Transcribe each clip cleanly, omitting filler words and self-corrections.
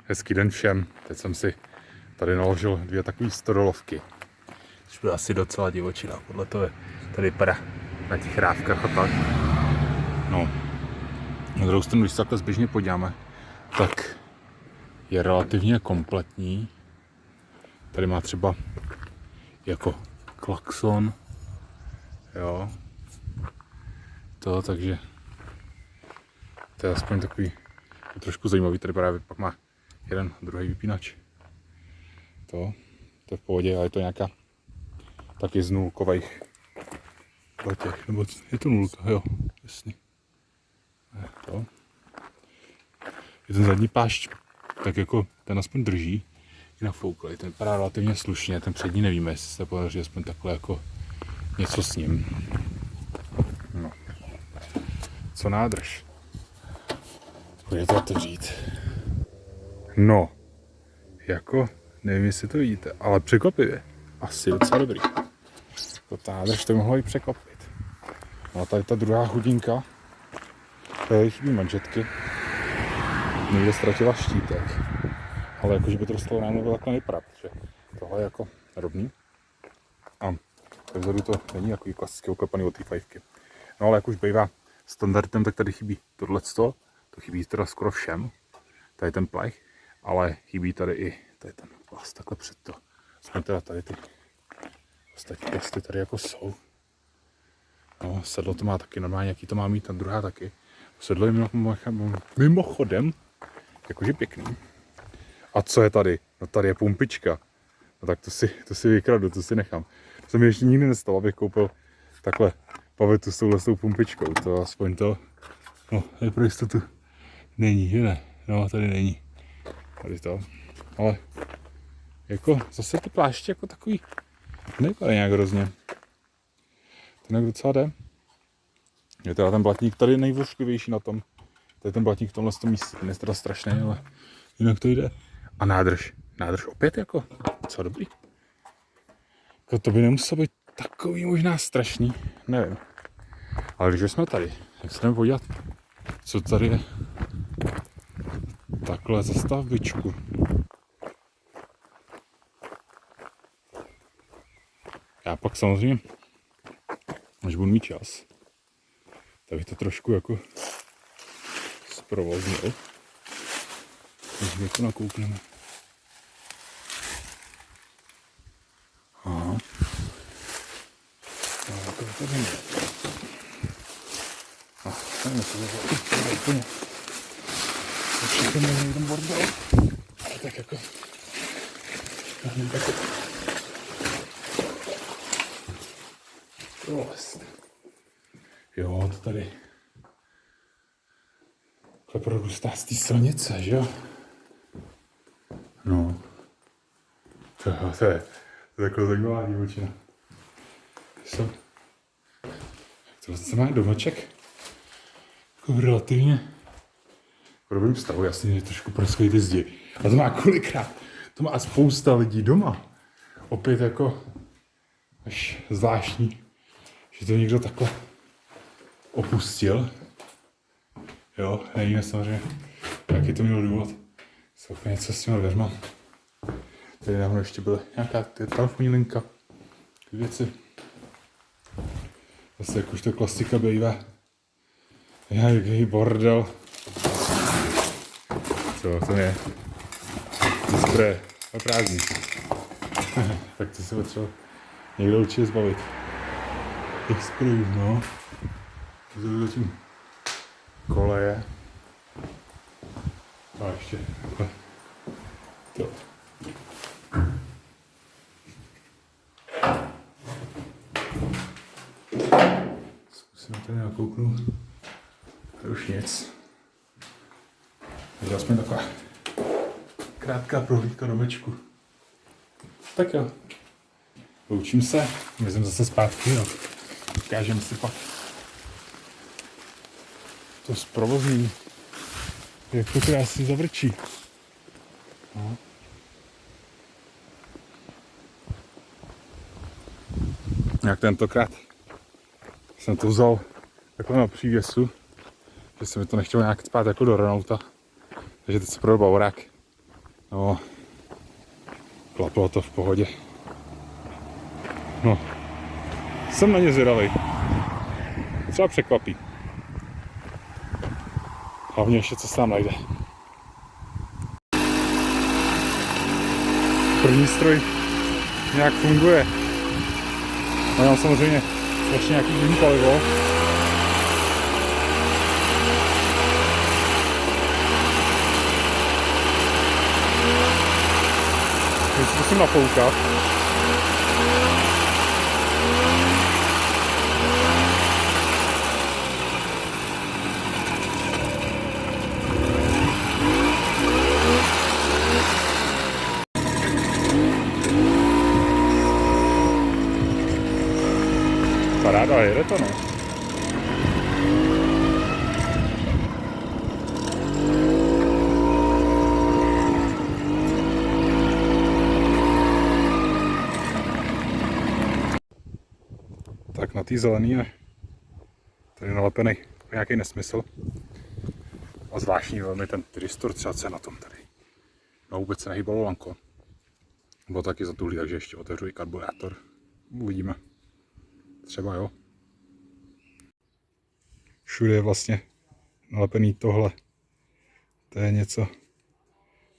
Hezký den všem. Teď jsem si tady naložil 2 takové stodolovky. Což byla asi docela divočina. Podle toho tady vypadá na těch rávkách a tak. No. Na druhou stranu, když se takhle zběžně podíváme, tak je relativně kompletní. Tady má třeba jako klaxon. Jo. Takže to je aspoň takový trošku zajímavý. Tady právě pak má jeden druhý vypínač. To je v pohodě, ale je to nějaká taky z nulkových těch, nebo je to nulka, jo, jasně. To. Je ten zadní pášť, tak jako ten aspoň drží, i nafouklý, ten vypadá relativně slušně, ten přední nevíme, jestli se podaří aspoň takhle jako něco s ním. No. Co nádrž? Pojďte to otevřít. No, jako, nevím, jestli to vidíte, ale překvapivě. Asi docela dobrý. To nádrž to mohlo i překvapit. No a tady ta druhá chudinka, tady chybí manžetky. Někde ztratila štítek. Ale jakože by to dostalo ráno bylo takhle nevypadá, protože tohle je jako rovný. A vzadu to není jako klasicky oklepaný od té fajfky. No ale jak už bývá standardem, tak tady chybí tohleto. To chybí teda skoro všem. Tady ten plech. Ale chybí tady i tady ten plast takhle před to. Jsme teda tady ty ostatní plasty tady jako jsou. No, sedlo to má taky normálně, jaký to má mít, ta druhá taky. Sedlo je mimochodem, jakože pěkný. A co je tady? No tady je pumpička. No tak to si vykradu, to si nechám. To se mi ještě nikdy nestalo, abych koupil takhle pavetu s touhletou pumpičkou. To aspoň to, no tady pro jistotu není, že ne? No tady není. Tady to. Ale jako zase ty pláště jako takový nevypadá nějak hrozně. To nějak docela jde. Je teda ten blatník tady nejvošklivější na tom. Tady ten blatník v tomhle místě, ten je teda strašný, ale jinak to jde. A nádrž opět jako docela dobrý. Jako to by nemuselo být takový možná strašný, nevím. Ale když jsme tady, tak se jdeme podívat, co tady je. Takhle za stavbičku. Já pak samozřejmě, až budu mít čas, tak bych to trošku jako zprovoznil. Takže to nakoukneme. Aha. To tady ne. Nevím, jestli to je úplně všechno není ten bordel. Ale tak jako jo, to tady to prorůstá z té silnice, že jo? No. To je taková zajímavá divočina. To se má domeček jako relativně v dobrým stavu, jasně, že trošku praskají ty zdi. A to má kolikrát, to má spousta lidí doma. Opět jako až zvláštní, že to někdo takhle opustil. Jo, nevíme samozřejmě, jaký to měl důvod. Jsou něco s těma dveřma. Tady nahoře ještě byly nějaká telefonní linka, ty věci. Zase jak už to klasika bývá. Nějaký bordel. Co to je? Spray. A prázdný. Tak to se potřeba někdo určitě zbavit. Těch sprayů, no. To zatím koleje. A ještě takhle. To. Zkusím tady nakouknout. To už nic. Takže aspoň taková krátká prohlídka domečku. Tak jo. Loučím se, vezím zase zpátky a ukážeme si pak to zprovozní, jak to krásně zavrčí. No. Jak tentokrát jsem to vzal takhle na přívěsu, že se mi to nechtělo nějak spát jako do Renaulta. Takže teď se prodal bavorák. No, klaplo to v pohodě. No, jsem na ně zvědavej. Třeba překvapí. Hlavně ještě co se tam najde. První stroj nějak funguje. No, mám samozřejmě strašně nějaký divný palivo. Teď si musím napoukat. Paráda, jede to, no. Tak na té zelený je tady nalepený nějaký nesmysl. A zvláštní velmi ten tristor, třeba co je na tom tady. No vůbec se nehýbalo lanko. Bylo taky zatuhlý, takže ještě otevřu i karburátor. Uvidíme. Třeba jo. Všude je vlastně nalepený tohle. To je něco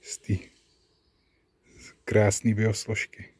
z té krásné biosložky.